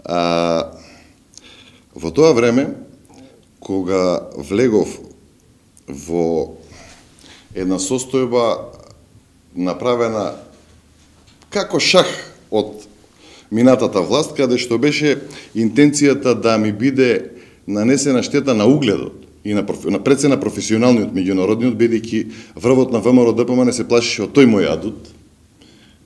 Во тоа време, кога влегов во една состојба направена како шах од минатата власт, каде што беше интенцијата да ми биде нанесена штета на угледот и на пред се на професионалниот меѓународниот, бидејќи врвот на ВМРО ДПМН се плашеше од тој мој адут,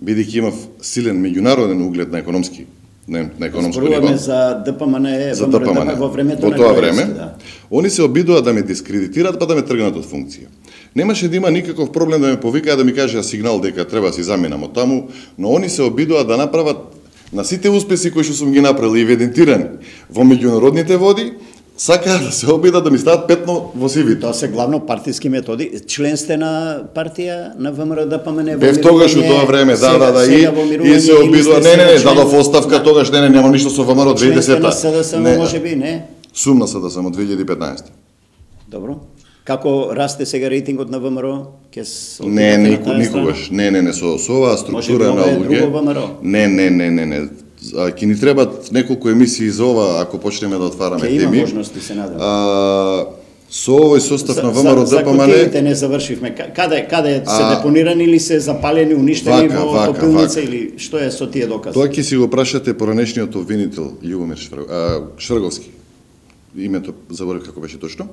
бидејќи имав силен меѓународен углед на економско ниво. Зборуваме за ДПМН, за ДПМН. Во времето во на тоа Крајевски, време, да. они се обидува да ме дискредитираат, па да ме тргнат од функција. Немаше да има никаков проблем да ме повикаат да ми кажа сигнал дека треба да си заминам од таму, но они се обидува да направат на сите успеси кои што сум ги направил и евидентирани во меѓународните води, сакаат да се обидат да ми стават петно во сивите. Тоа се главно партиски методи. Член сте на партија на ВМРО ДПМН? Бев тогаш у тоа време, и се обидува, не, дадов оставка тогаш, немам ништо со ВМРО 2010-та. Член сте на СДСМ, можеби, не? Сум на СДСМ од 2015. Добро. Како расте сега рейтингот на ВМРО? Не, никогаш. Не, со оваа структура на луѓе. Не. Ќе ни требат неколку емисии за ова, ако почнеме да отвараме теми. Ќе има можности, се надам. Со овој состав на ВМРО За ДПМН... кутиите не завршивме. Каде се депонирани или се запалени, уништени во топилница или што е со тие докази? Тоа ќе си го прашате поранешниот обвинител Љубомир Шврговски. Името заборав како беше точно.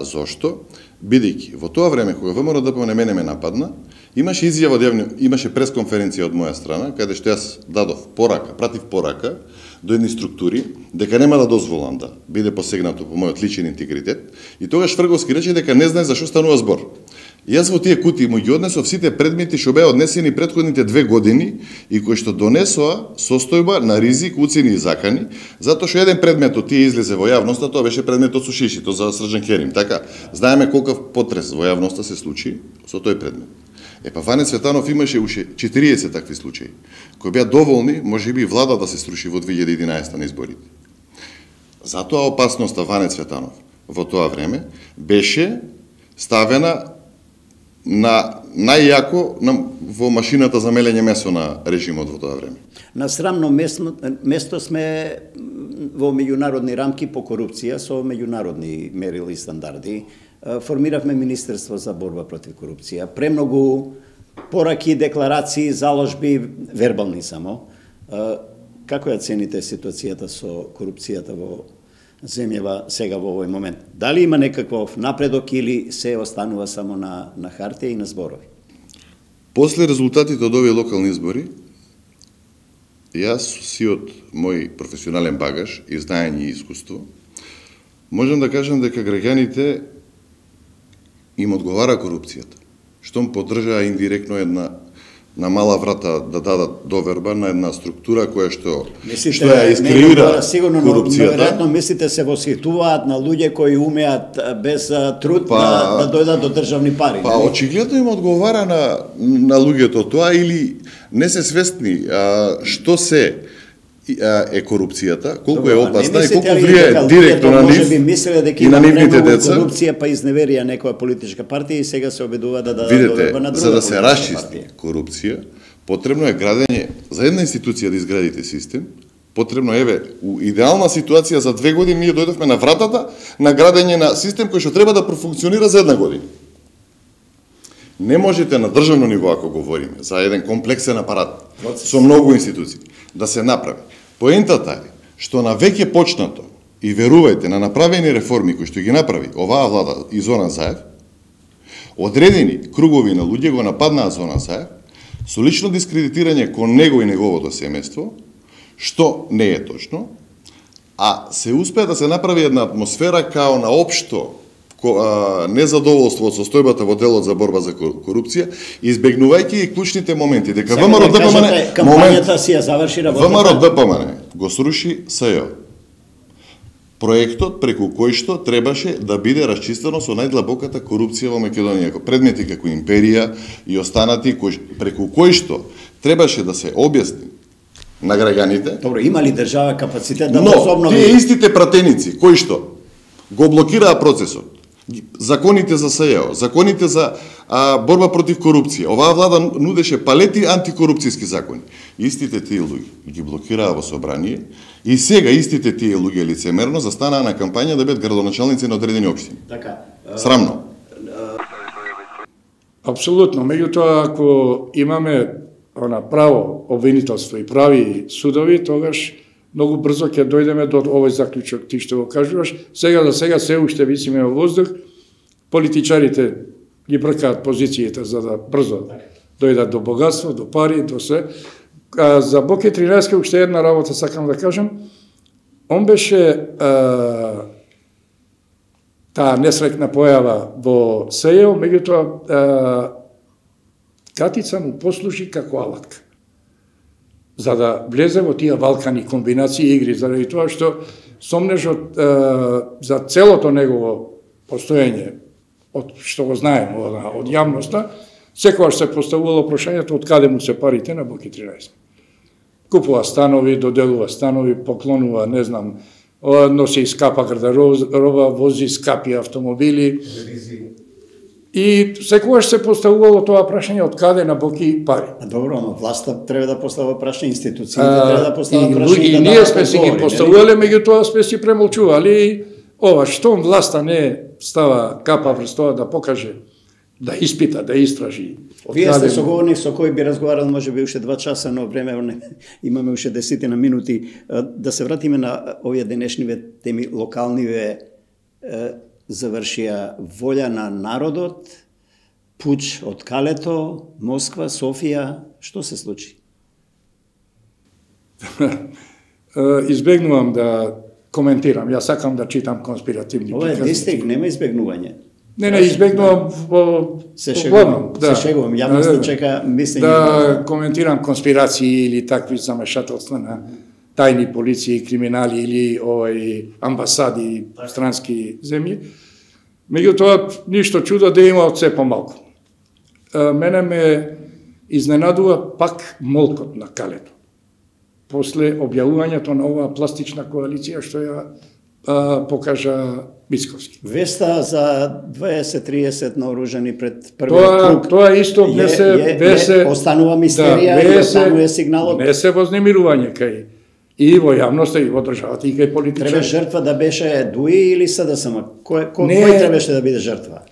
Зошто? Бидејќи во тоа време кога ВМРО ДПМН мене ме нападна, имаше изјава имаше пресконференција од моја страна, каде што јас дадов пратив порака до едни структури, дека нема да дозволам да биде посегнато по мојот личен интегритет, и тогаш Шврговски рече дека не знае за што станува збор. Јас во тие кутии му ги однесов сите предмети што беа однесени предходните 2 години и кои што донесоа состојба на ризик, уцени и закани, затоа што еден предмет од тие излезе во јавноста, тоа беше предметот со шишито за Срđan Керим. Така, знаеме колкав потрес во јавноста се случи со тој предмет. Ване Цветанов имаше уште 40 такви случаи, кои беа доволни, можеби и влада да се сруши во 2011 на изборите. Затоа опасноста Ване Цветанов во тоа време беше ставена на најјако во машината за мелење месо на режимот во тоа време. На срамно место сме во меѓународни рамки по корупција со меѓународни мерила и стандарди. Формиравме Министерство за борба против корупција. Премногу пораки, декларации, заложби, вербални само. Како ја цените ситуацијата со корупцијата во земјава сега во овој момент? Дали има некаков напредок или се останува само на хартија и на зборови? После резултатите од овие локални избори, јас со сиот мој професионален багаж и знаење и искуство, можам да кажам дека граѓаните им одговара корупцијата. Штом поддржаа индиректно една на мала врата да дадат доверба на една структура која што ја искреира корупцијата. Веројатно мислите се восхитуваат на луѓе кои умеат без труд да дојдат до државни пари. Очигледно им одговара на луѓето тоа, или не се свесни што се е корупцијата, колку е опасна и колку влијае директно на нив и на нивните деца. Корупција па изневерија некоја политичка партија и сега се обидува да дадат доверба на друга. За да се расчисти корупција, потребно е градење, за една институција да изградите систем, потребно е, у идеална ситуација за 2 години ние дојдовме на вратата на градење на систем кој што треба да профункционира за 1 година. Не можете на државно ниво, ако говориме за еден комплексен апарат со многу институции, да се направи. Поентата е што на веќе почнато и верувајте на направени реформи кои што ги направи оваа влада и Зоран Заев, одредени кругови на луѓе го нападнаа Зоран Заев со лично дискредитирање кон него и неговото семејство, што не е точно, а се успеа да се направи една атмосфера као на општо незадоволство од состојбата во делот за борба за корупција, избегнувајќи и клучните моменти, дека ВМРО ДПМН кампањата си ја заврши работата. ВМРО ДПМН го сруши СЈО. Проектот преку кој што требаше да биде расчистено со најдлабоката корупција во Македонија, предмети како империја и останати преку кој што требаше да се објасни на граѓаните. Добро, има ли држава капацитет да возобнови? Но тие истите пратеници кои што го блокираа процесот, законите за СЈО, законите за борба против корупција. Оваа влада нудеше палети антикорупцијски закони. Истите тие луѓе ги блокираа во собрание и сега истите тие луѓе лицемерно застанаа на кампања да бидат градоначалници на одредени општини. Така. Срамно. Апсолутно. Меѓутоа, ако имаме право обвинителство и прави судови, тогаш многу брзо ќе дојдеме до овој заклучок, ти што го кажуваш. Сега за сега се уште висиме во воздух, политичарите ги бркаат позициите за да брзо дојдат до богатство, до пари, до се. За Боки 13 уште една работа сакам да кажам. Он беше таа несреќна појава во СЈО, меѓутоа Катица му послужи како алатка за да влезе во тие валкани комбинации игри, заради тоа што сомнежот за целото негово постоење, од што го знаеме од јавноста, секогаш се поставувало прашањето од каде му се парите на Боки 13. Купува станови, доделува станови, поклонува, не знам, носи скапа гардероба, вози скапи автомобили. И секогаш се поставувало тоа прашање од каде на Боки пари. Добро, но власта треба да постава прашање, институциите треба да постава прашање. И ние сме си ги поставувале, меѓутоа сме си премолчували. Ова, штом власта не става капа врз тоа да покаже, да испита, да истражи. Вие сте соговорник со кој би разговарал можеби уште 2 часа, но време имаме уште 10 минути. Да се вратиме на овие денешниве теми, локалниве, завршија волја на народот, пуч од Калето, Москва, Софија, што се случи? Избегнувам да коментирам, јас сакам да читам конспиративни Ова е дистрикт, нема избегнување. Не, избегнувам се шегувам, јавноста чека мислење. Да коментирам конспирации или такви замешателства на тајни полиции, криминали или амбасади странски земји. Меѓутоа, ништо чудо да има од се помалку. Мене ме изненадува пак молкот на Калето. После објавувањето на оваа пластична коалиција што ја покажа Мицковски. Веста за 20-30 наоружени пред првиот круг. Тоа исто весе останува мистерија и останува сигналот. Не се вознемирување кај и во јавноста, и во државата, и кај политичари. Треба жртва да беше ДУИ или СДСМ? Кој требаше да биде жртва?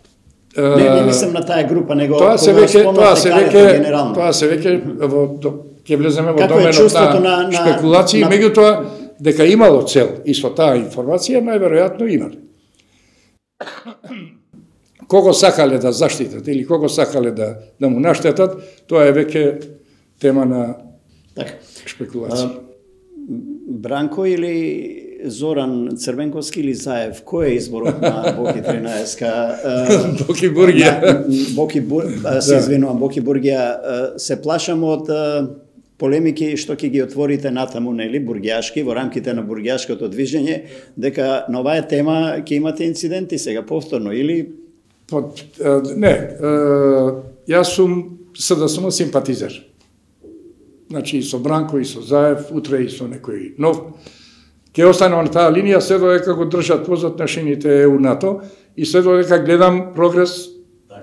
Не мислам на таа група, него тоа се веќе ќе влеземе во доменот на спекулации, меѓутоа дека имало цел и со таа информација најверојатно имале. Кого сакале да заштитат или кого сакале да му наштетат, тоа е веќе тема на спекулација. Бранко или Зоран Црвенковски или Заев, кој е изборот на Боки 13? Боки Бургија. Се извинувам, Боки Бургија. Се плашам од полемики што ќе ги отворите натаму, нели, бургјашки, во рамките на бургјашкото движење, дека на оваа тема ќе имате инциденти сега повторно, или? Не, јас сум СДСМ симпатизер. Значи, и со Бранко, и со Заев, утре и со некој нов. Ке останам на таа линија, се додека го држат позад нашините ЕУ НАТО, и се додека гледам прогрес,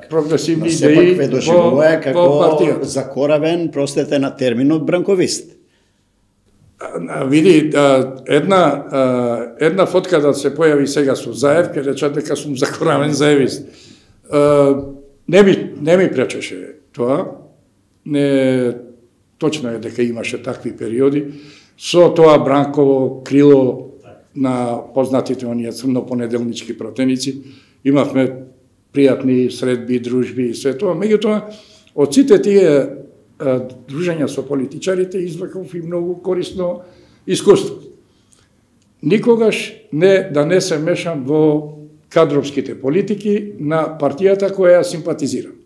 прогресивни идеи во партијата. Закоравен, простете на терминот бранковист. Види, една фотка да се појави сега со Заев, ке речат дека сум закоравен заевист. Не ми пречеше тоа. Точно е дека имаше такви периоди. Со тоа Бранково крило на познатите оние црно-понеделнички пратеници, имавме пријатни средби, дружби и све тоа. Меѓутоа, од сите тие дружења со политичарите извлеков и многу корисно искуство. Никогаш не се мешам во кадровските политики на партијата која ја симпатизирам.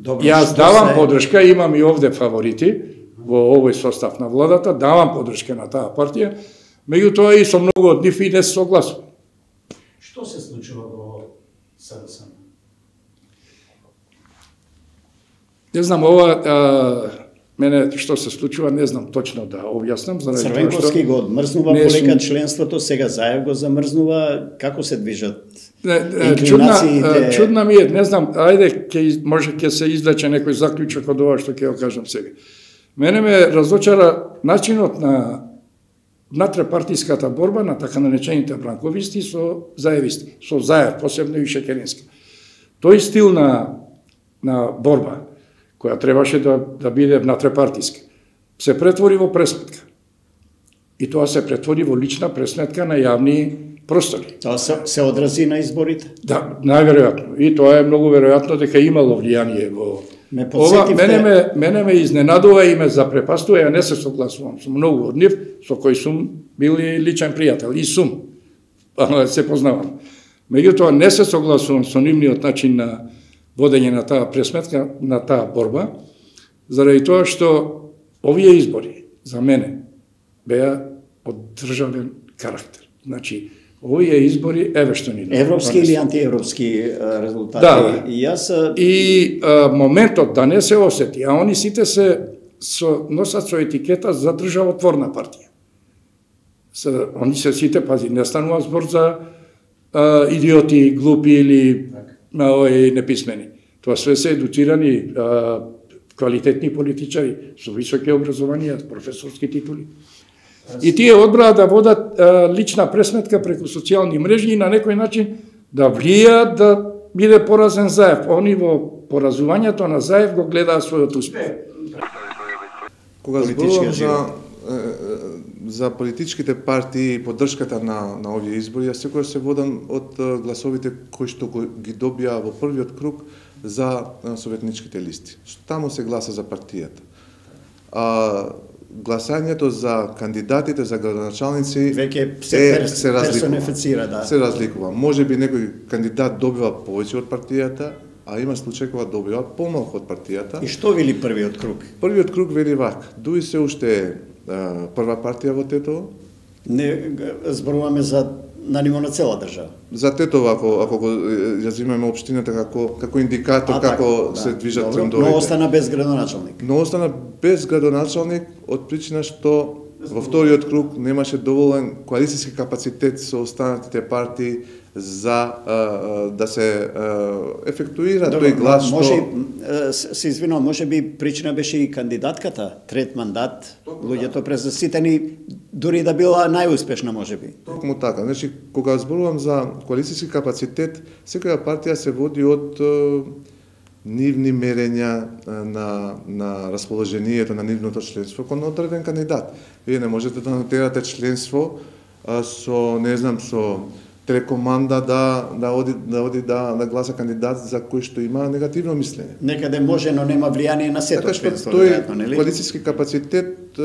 Јас давам подршка, имам и овде фаворити во овој состав на владата, давам подршка на таа партија, меѓутоа и со многу од нив и не се согласувам. Што се случува во СДСМ? Не знам, ова мене што се случува, не знам точно да објаснам. Црвенковски го одмрзнува полека членството, сега Заев го замрзнува, како се движат инклинациите? Чудна ми е, не знам, ајде, може ќе се извлече некој заклучок од ова што ќе го кажам сега. Мене ме разочара начинот на натрепартиската борба на така наречените бранковисти со заевисти, со Заев, посебно и Шекерински. Тој стил на борба, која требаше да биде натрепартиска, се претвори во пресметка. И тоа се претвори во лична пресметка на јавни простори. Тоа се одрази на изборите? Да, најверојатно. И тоа е многу веројатно дека имало влијание во ова. Мене ме изненадува и ме запрепастува, ја не се согласувам со многу од нив, со кои сум бил и личен пријател, и сум, се познавам. Меѓутоа не се согласувам со нивниот начин на водење на таа пресметка, на таа борба, заради тоа што овие избори за мене беа од државен карактер. Значи, овие избори, еве што ни... Европски или антиевропски резултати? Да. И моментот да не се осети, а они сите се носат со етикета за државотворна партија. Они се сите, пази, не станува збор за идиоти, глупи или неписмени. Тоа све се едуцирани, квалитетни политичари со високи образованија, професорски титули. И тие одбраа да водат лична пресметка преку социјални мрежи и на некој начин да влијаат да биде поразен Заев. Они во поразувањето на Заев го гледаа својот успех. Кога зборувам за политичките партии и поддршката на овие избори, јас секогаш се водам од гласовите кои што ги добија во првиот круг за советничките листи. Таму се гласа за партијата. Гласањето за кандидатите за градоначалници веќе се персонифицира, да. Се разликува. Може би некој кандидат добива повеќе од партијата, а има случаи кога добива помалку од партијата. И што вели првиот круг? Првиот круг вели вака: дуи се уште прва партија во Тетово. Не зборуваме за на ниво на цела држава. За Тетово, ако го ја земеме општината како индикатор, како се движат трендовите. Но остана без градоначалник. Но остана без градоначалник од причина што во вториот круг немаше доволен коалицијски капацитет со останатите партии за да се ефектуира тој глас што... Се извинувам, може би причина беше и кандидатката, трет мандат, луѓето презаситени, дури да била најуспешна, може би. Токму така. Значи, кога зборувам за коалицијски капацитет, секоја партија се води од нивни мерења на расположението на нивното членство кон одреден кандидат. Вие не можете да нотерате членство со, не знам, со телекоманда да оди да гласа кандидат за кој што има негативно мислење. Некаде може, но нема влијание на сето членство, веројатно, нели? Коалицијски капацитет,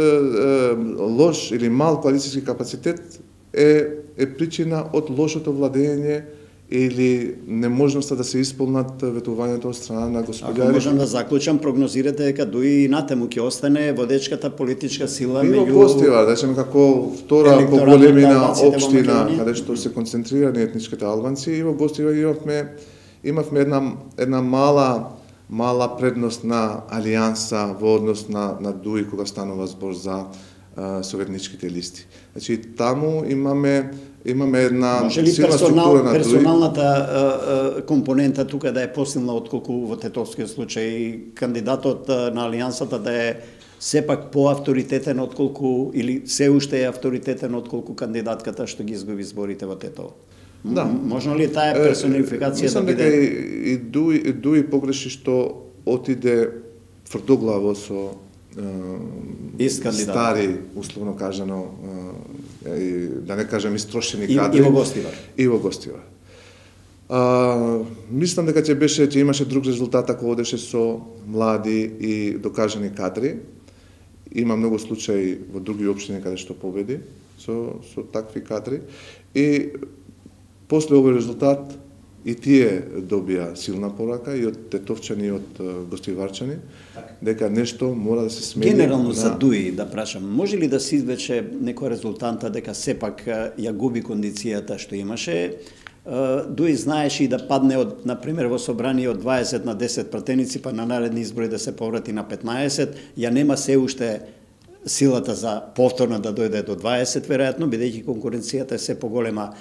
лош или мал коалицијски капацитет е причина од лошото владење или неможноста да се исполнат ветувањето од страна на господјари. Ако можам да заклучам, прогнозирате дека дуи и натаму ќе остане водечката политичка сила меѓу... Био Гостива, да речеме како втора по големина општина, каде што се концентрирани етничките албанци, и во Гостива имавме една мала предност на алијанса во однос на дуи кога станува збор за советничките листи. Значи, таму имаме една силна структура на дуи. Персоналната компонента тука да е посилна отколку во тетовскиот случај, кандидатот на алијансата да е сепак поавторитетен отколку, или се уште е авторитетен отколку кандидатката што ги изгуби изборите во Тетово. Да. Можно ли таа персонификација да биде? Мислам дека и дуи погреши што отиде тврдоглаво со стари, условно кажано, да не кажем истрошени кадри. И во Гостивар. И во Гостивар. Мислам дека ќе имаше друг резултат ако одеше со млади и докажани кадри. Има многу случаи во други општини каде што победи со такви кадри. И после овој резултат и тие добија силна порака и од тетовчани и од гостиварчани дека нешто мора да се смени. Генерално за дуи да прашам, може ли да се извлече некоја резултанта дека сепак ја губи кондицијата што имаше Дуи знаеше и да падне од, например, во собрание од 20 на 10 пратеници, па на наредни избори да се поврати на 15, ја нема се уште силата за повторно да дојде до 20, веројатно, бидејќи конкуренцијата е се поголема.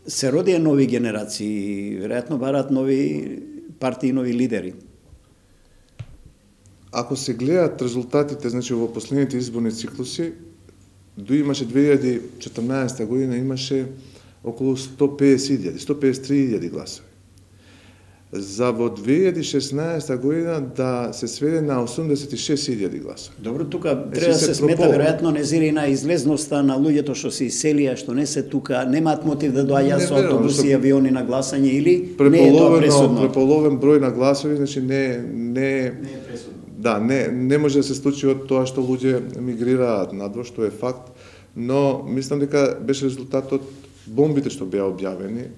Се родија нови генерации, веројатно бараат нови партии, нови лидери. Ако се гледат резултатите, значи во последните изборни циклуси, имаше 2014 година имаше околу 150.000, 153.000 гласови. За во 2016 година да се сведе на 86.000 гласови. Добро, тука треба да се смета веројатно незирина излезноста на луѓето што се иселија, што не се тука, немаат мотив да доаѓаат со автобуси и авиони на гласање или не е тоа пресудно? Преполовен број на гласови, значи не е пресудно. Да, не може да се случи од тоа што луѓе мигрираат надвор, што е факт, но мислам дека беше резултат од бомбите што беа објавени,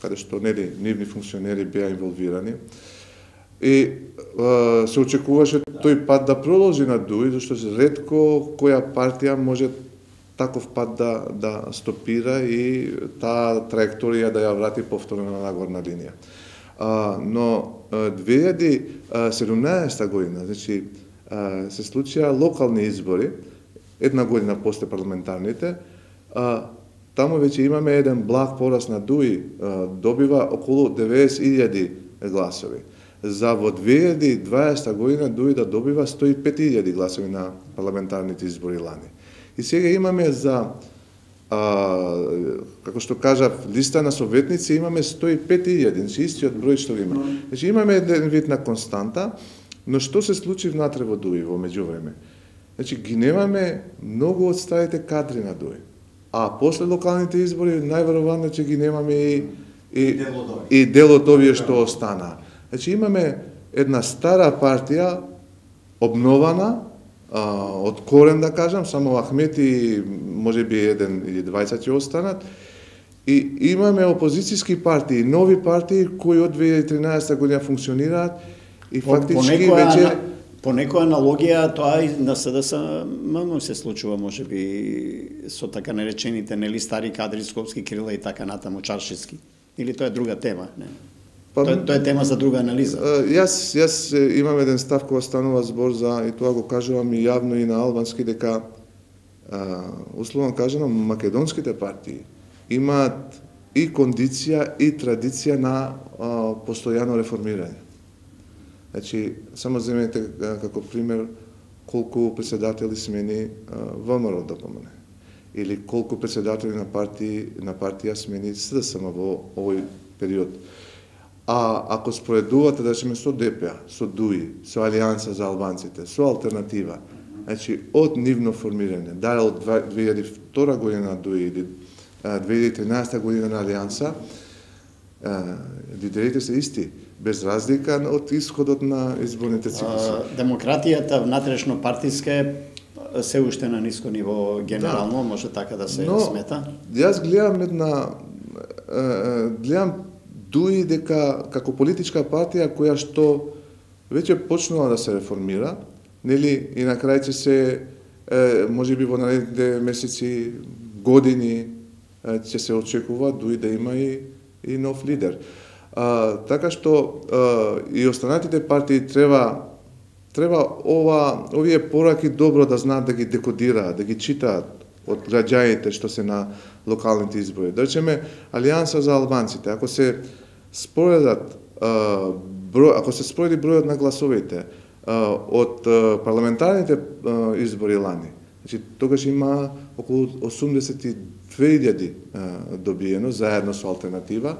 каде што нивни функционери беа инволвирани. И се очекуваше тој пат да продолжи на Дуи, зашто ретко која партија може таков пат да стопира и таа траекторија да ја врати повторно на нагорна линија. Но 2017 година, значи, се случија локални избори, една година после парламентарните, таму веќе имаме еден благ пораст на Дуи, добива околу 90.000 гласови. За во 2020 година Дуи да добива 105.000 гласови на парламентарните избори лани. И сега имаме за како што кажав, листа на советници имаме 105.000, значи истиот број што има. Значи имаме еден вид на константа, но што се случи внатре во Дуи во меѓувреме? Значи ги немаме многу од старите кадри на Дуи. А после локалните избори најверојатно ќе ги немаме и дел од овие што остана. Значи имаме една стара партија обнована од корен, да кажам, само Ахмети, може би еден или двајца ќе останат, и имаме опозицијски партии, нови партии кои од 2013 година функционираат и фактички веќе по некоја аналогија тоа и на СДСМ се случува, може би, со така наречените нели стари кадри, Скопски, Крила и така натаму, Чаршевски. Или тоа е друга тема, не? Тоа е тема за друга анализа. Јас имам еден став кога станува збор за, и тоа го кажувам и јавно и на албански, дека условно кажано македонските партии имаат и кондиција и традиција на постојано реформирање. Значи, само земете како пример колку председатели смени ВМРО да помне, или колку председатели на партија смени СДСМ во овој период. А ако споредувате, да речеме, со ДПА, со ДУИ, со Алијанса за албанците, со Алтернатива, значи од нивно формирање, дали од 2002 година на ДУИ или 2013 година на Алијанса, лидерите се исти, без разлика од исходот на изборните циклуси. Демократијата внатрешно партиска е се уште на ниско ниво генерално, може така да се смета? Јас гледам Дуи дека како политичка партија која што веќе почнува да се реформира, нели, и на крај ќе се, може би во наредните месеци, години, ќе се очекува Дуи да има и нов лидер. Така што и останатите партии треба овие пораки добро да знаат да ги декодираат, да ги читаат од граѓаните што се на локалните избори. Да речеме, Алијанса за албанците, ако се спореди бројот на гласовите од парламентарните избори лани, значи тогаш има околу 82.000 добиено заедно со Алтернатива,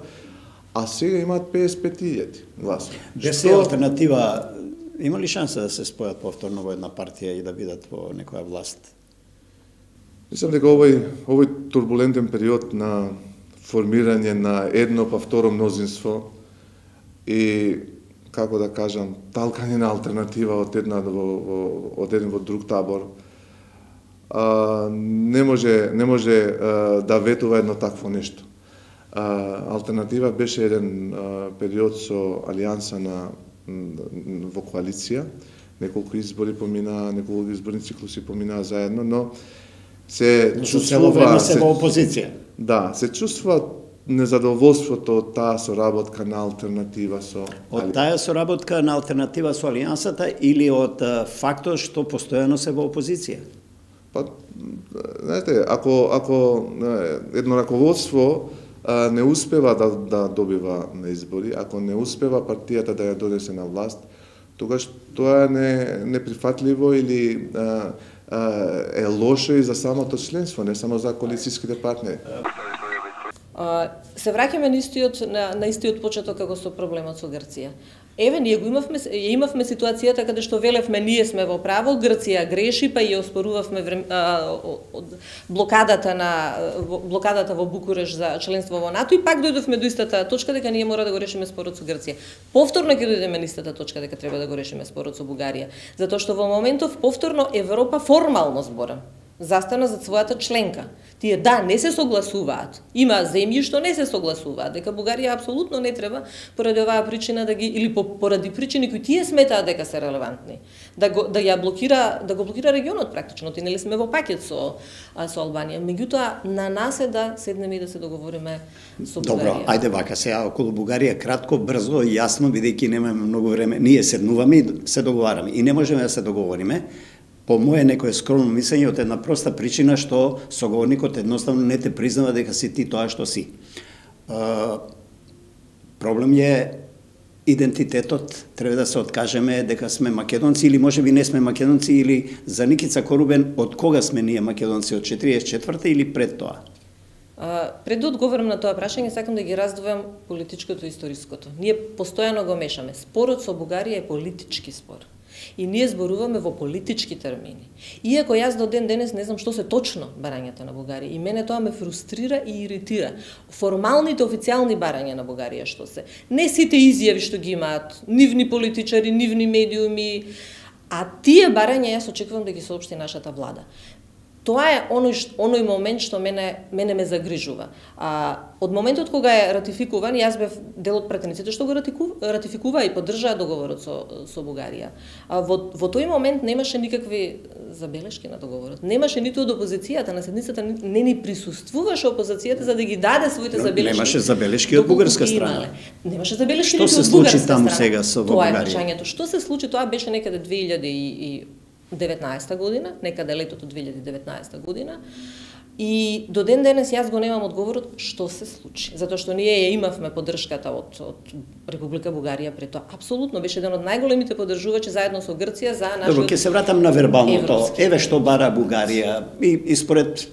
а сега имаат 55.000 гласови. Без Алтернатива има ли шанса да се спојат повторно во една партија и да бидат во некоја власт? Мислам дека овој турбулентен период на формирање на едно па второ мнозинство и, како да кажам, талкање на Алтернатива од еден во друг табор, не може да ветува едно такво нешто. Алтернатива беше еден период со Алијанса во коалиција, неколку избори помина, неколку изборни циклуси поминаа заедно, но се цело време се во опозиција. Да, се чувствува незадоволството од таа соработка на алтернатива со... Од таа соработка на алтернатива со Алијансата или од фактот што постојано се во опозиција? Па, знаете, ако едно раководство не успева да добива на избори, ако не успева партијата да ја донесе на власт, тогаш тоа е неприфатливо или е лошо и за самото членство, не само за коалицијските партнери. Се враќаме на истиот почеток како со проблемот со Грција. Еве, ние имавме ситуацијата каде што велевме ние сме во право, Грција греши, па ја оспорувавме блокадата во Букуреш за членство во НАТО и пак дојдовме до истата точка дека ние мора да го решиме спорот со Грција. Повторно ќе дојдеме на истата точка дека треба да го решиме спорот со Бугарија, затоа што во моментов повторно Европа формално збора застана за својата членка. Тие не се согласуваат. Има земји што не се согласуваат дека Бугарија апсолутно не треба поради оваа причина или поради причини кои тие сметаат дека се релевантни. Да го блокира регионот практично. Нели сме во пакет со Албанија. Меѓутоа на нас е да седнеме и да се договориме со Бугарија. Добро, ајде вака сега околу Бугарија кратко, брзо и јасно, бидејќи немаме многу време. Ние седнуваме и се договараме и не можеме да се договориме. По моје некое скромно мислење од една проста причина што соговорникот едноставно не те признава дека си ти тоа што си. Проблем е идентитетот, треба да се откажеме дека сме македонци или можеби не сме македонци или за Никица Корубен од кога сме ние македонци, од 44-та или пред тоа? Пред да одговорам на тоа прашање, сакам да ги раздвојам политичкото и историското. Ние постојано го мешаме. Спорот со Бугарија е политички спор. И ние зборуваме во политички термини. Иако јас до ден денес не знам што се точно барањата на Бугарија и мене тоа ме фрустрира и иритира. Формалните официјални барања на Бугарија што се. Не сите изјави што ги имаат нивни политичари, нивни медиуми, а тие барања јас очекувам да ги соопшти нашата влада. Тоа е оној момент што мене ме загрижува. Од моментот кога е ратификуван, јас бев дел од пратениците што го ратификува и поддржаа договорот со Бугарија. Во тој момент немаше никакви забелешки на договорот. Немаше ниту од опозицијата, на седницата не ни присуствуваше опозицијата за да ги даде своите забелешки. Немаше забелешки од бугарска страна. Немаше забелешки ниту од бугарска страна. Што се случи таму сега со Бугарија? Тоа е прашањето. Што се случи? Тоа беше некаде 2019 година, некаде летото 2019 година. И до ден денес јас го немам одговорот што се случи. Затоа што ние ја имавме поддршката од Република Бугарија пред тоа. Апсолутно беше еден од најголемите поддржувачи заедно со Грција за нашиот. Добро, ќе се вратам на вербалното. Еве што бара Бугарија и според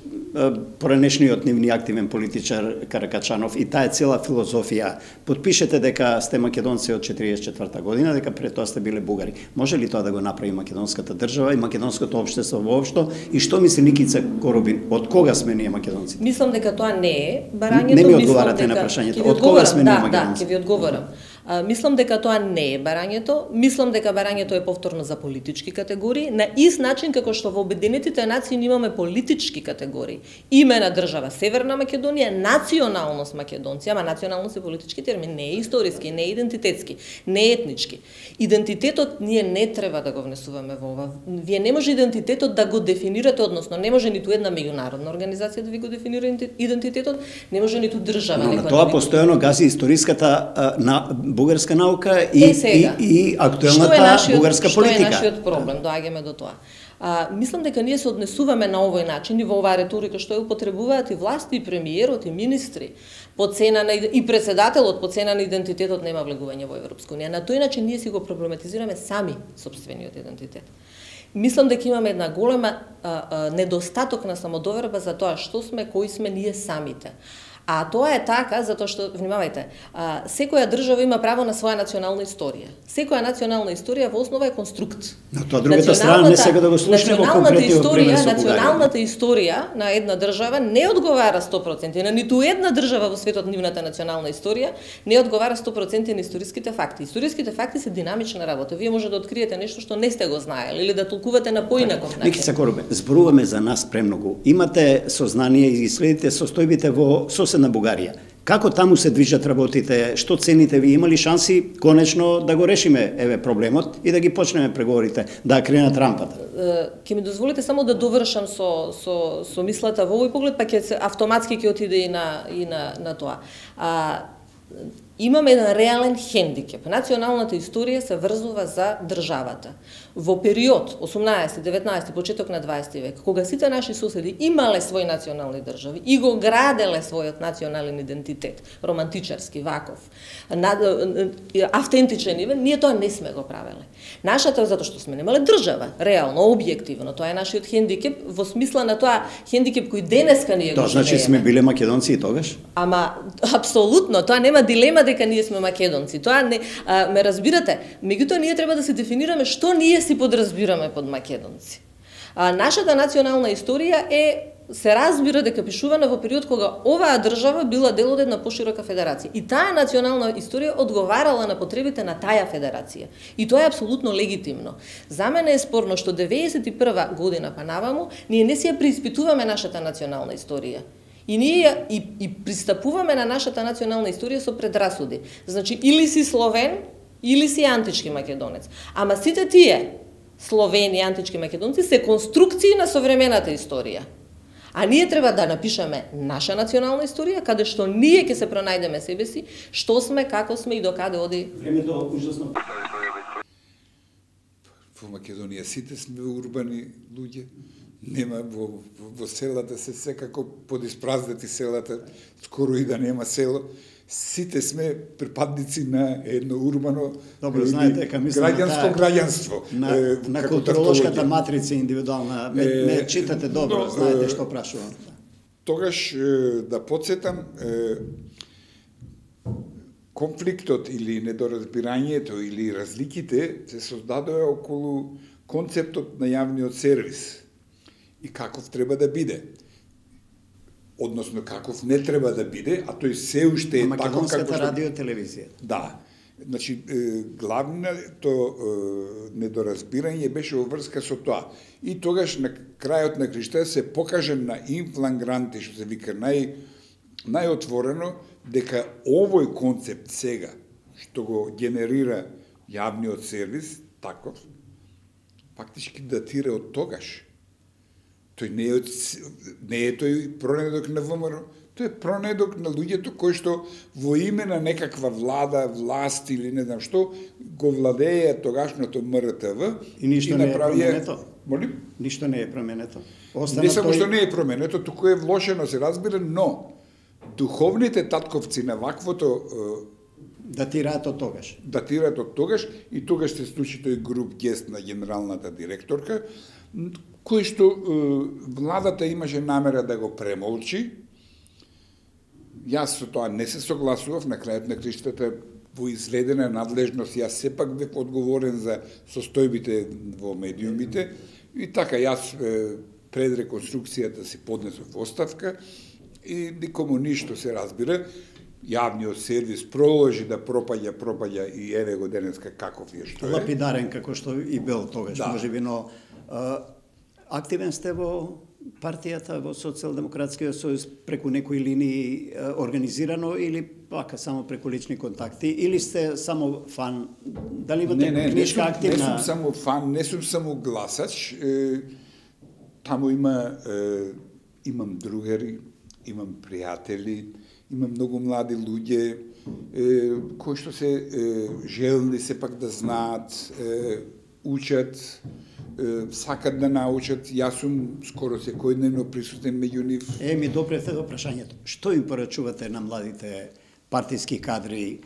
поранешниот нивни активен политичар Каракачанов и таа цела филозофија. Потпишете дека сте македонци од 44-та година, дека пред тоа сте биле бугари. Може ли тоа да го направи македонската држава и македонското општество воопшто? И што мисли Никица Корубин? Од кога сме ние македонци? Мислам дека тоа не е барањето. Не ми одговарате на прашањето. Од кога сме ние македонци? Да, ќе ви одговорам. Мислам дека тоа не е барањето. Мислам дека барањето е повторно за политички категории, на ист начин како што во Обединетите нации имаме политички категории. Име на држава Северна Македонија, националност македонци, ама националност е политички термин, не е историски, не е идентитетски, не е етнички. Идентитетот ние не треба да го внесуваме во ова. Вие не може идентитетот да го дефинирате, односно не може ниту една меѓународна организација да ви го дефинира идентитетот, не може ниту држава. Но тоа постојано гази историската бугарска наука и актуелната бугарска политика. Што е нашиот проблем? Доаѓаме до тоа. Мислам дека ние се однесуваме на овој начин и во оваа реторика што ја употребуваат и власти, и премиерот, и министри, по цена на и председателот по цена на идентитетот нема влегување во Европска унија. На тој начин ние си го проблематизираме сами сопствениот идентитет. Мислам дека имаме една голема недостаток на самодоверба за тоа што сме, кои сме ние самите. А тоа е така затоа што, внимавајте, секоја држава има право на своја национална историја. Секоја национална историја во основа е конструкт. На тоа другата страна не сега да го слушне во конкретниот пример со Бугарија. Националната историја на една држава не одговара 100%, на ниту една држава во светот нивната национална историја не одговара 100% на историските факти. Историските факти се динамична работа. Вие може да откриете нешто што не сте го знаеле или да толкувате на поинаков начин. Никица Корубен, зборуваме за нас премногу. Имате сознание и следите состојбите во соседна Бугарија. Како таму се движат работите? Што цените ви? Има ли шанси конечно да го решиме проблемот и да ги почнеме преговорите, да кренат рампата? Ќе ми дозволите само да довршам со мислата во овој поглед, па ќе автоматски ќе отиде и на тоа. Имаме еден реален хендикеп. Националната историја се врзува за државата. Во период 18, 19, почеток на 20 век, кога сите наши соседи имале своји национални држави и го граделе својот национален идентитет, романтичарски, ваков, автентичен, ние тоа не сме го правеле. Нашата, затоа што сме немале држава, реално, објективно, тоа е нашиот хендикеп, во смисла на тоа хендикеп кој денеска ние го живееме. Тоа значи сме биле македонци и тогаш? Ама, апсолутно, тоа нема дилема дека ние сме македонци. Тоа не, ме разбирате, меѓутоа ние треба да се дефинираме што ние си подразбираме под македонци. Нашата национална историја се разбира дека пишувана во период кога оваа држава била дел од една поширока федерација. И таа национална историја одговарала на потребите на таа федерација. И тоа е апсолутно легитимно. За мене е спорно што 91 година па наваму ние не си ја преиспитуваме нашата национална историја. И ние и пристапуваме на нашата национална историја со предрасуди. Значи, или си словен, или си антички македонец. Ама сите тие словени, антички македонци се конструкции на современата историја. А ние треба да напишеме наша национална историја, каде што ние ќе се пронајдеме себе си, што сме, како сме и до каде оди. Времето ужасно. Во Македонија сите сме урбани луѓе. Нема во селата се секако подиспразнати селата, скоро и да нема село. Сите сме припадници на едно урбано граѓанско граѓанство. На културолошката матрица индивидуална. Ме читате добро, знаете што прашувам. Тогаш да подсетам, конфликтот или недоразбирањето или разликите се создадоа околу концептот на јавниот сервис и каков треба да биде. Односно, каков не треба да биде, а тој се уште е тако како што... радио телевизија. Да. Значи, главното недоразбирање беше во врска со тоа. И тогаш на крајот на криштата се покаже на инфлангранти, што се вика најотворено, дека овој концепт сега, што го генерира јавниот сервис, таков, фактички датира од тогаш. Тој не е тој пронедок на ВМРО, тој е пронедок на луѓето кои што во име на некаква власт или не знам што, го владеја тогашното МРТВ и ништо не е променето. Молим? Ништо не е променето. Не само што не е променето, туку е влошено, се разбира, но духовните татковци на ваквото датираат од тогаш. Датираат од тогаш и тогаш се случи тој груп гест на генералната директорка, кој што владата имаше намера да го премолчи. Јас со тоа не се согласував, на крајот на криштата во изведена надлежност, јас сепак бев одговорен за состојбите во медиумите и така јас пред реконструкцијата си поднесов оставка и никому ништо се разбира. Јавниот сервис продолжи да пропаѓа и еве го денеска каков е што е. Лапидарен како што и бил тогаш, да. Можеби, но активен сте во партијата, во Социјалдемократскиот сојуз преку некои линии организирано или пака само преку лични контакти или сте само фан? Дали имате книжка активна? Не сум само фан, не сум само гласач. Таму имам другари, имам пријатели, имам многу млади луѓе кои што се желни сепак да знаат, учат, сакат да научат. Јас сум скоро секојдневно присутен меѓу нив. Ми допрете до прашањето. Што им порачувате на младите партиски кадри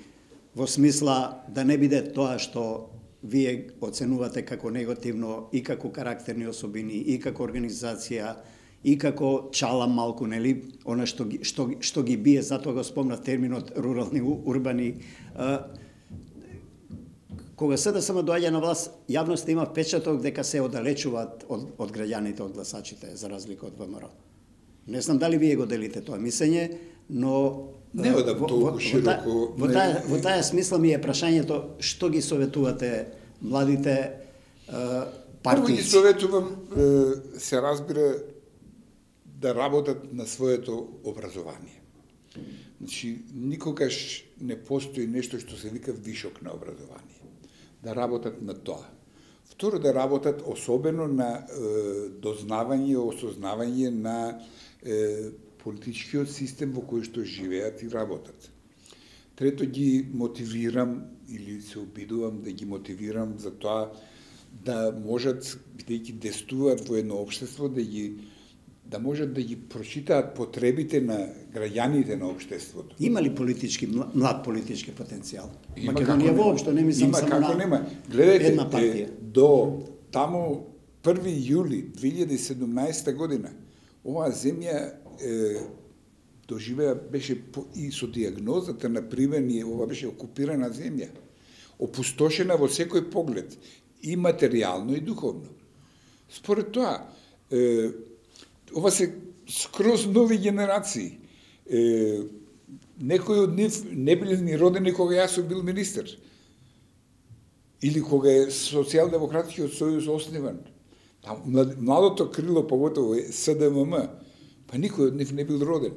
во смисла да не биде тоа што вие оценувате како негативно и како карактерни особини, и како организација, и како чала малку, нели, она што ги бие, затоа го спомнав терминот рурални, урбани. Кога СДСМ доаѓа на власт, јавноста има впечаток дека се оддалечуваат од граѓаните, од гласачите, за разлика од ВМРО. Не знам дали вие го делите тоа мислење, но не одам толку широко. Во таа смисла ми е прашањето што ги советувате младите партијци? Прво ги советувам, се разбира, да работат на своето образование. Значи, никогаш не постои нешто што се вика вишок на образование. Да работат на тоа. Второ, да работат особено на дознавање, осознавање на политичкиот систем во кој што живеат и работат. Трето, ги мотивирам или се обидувам да ги мотивирам за тоа да можат, бидејќи действуваат во едно општество, да можат да ги прочитаат потребите на граѓаните на општеството. Има ли млад политички потенцијал? Македонија воопшто, не мислам само на нема. Гледайте, една партија. До таму 1. јули 2017 година оваа земја доживеа, беше и со диагнозата на примени, ова беше окупирана земја, опустошена во секој поглед, и материјално и духовно. Според тоа, ова се скроз нови генерации. Некои од нив не били ни родени кога јас сум бил министер. Или кога е Социјалдемократскиот сојуз основан. Младото крило, поготово е СДММ, па никој од нив не бил роден.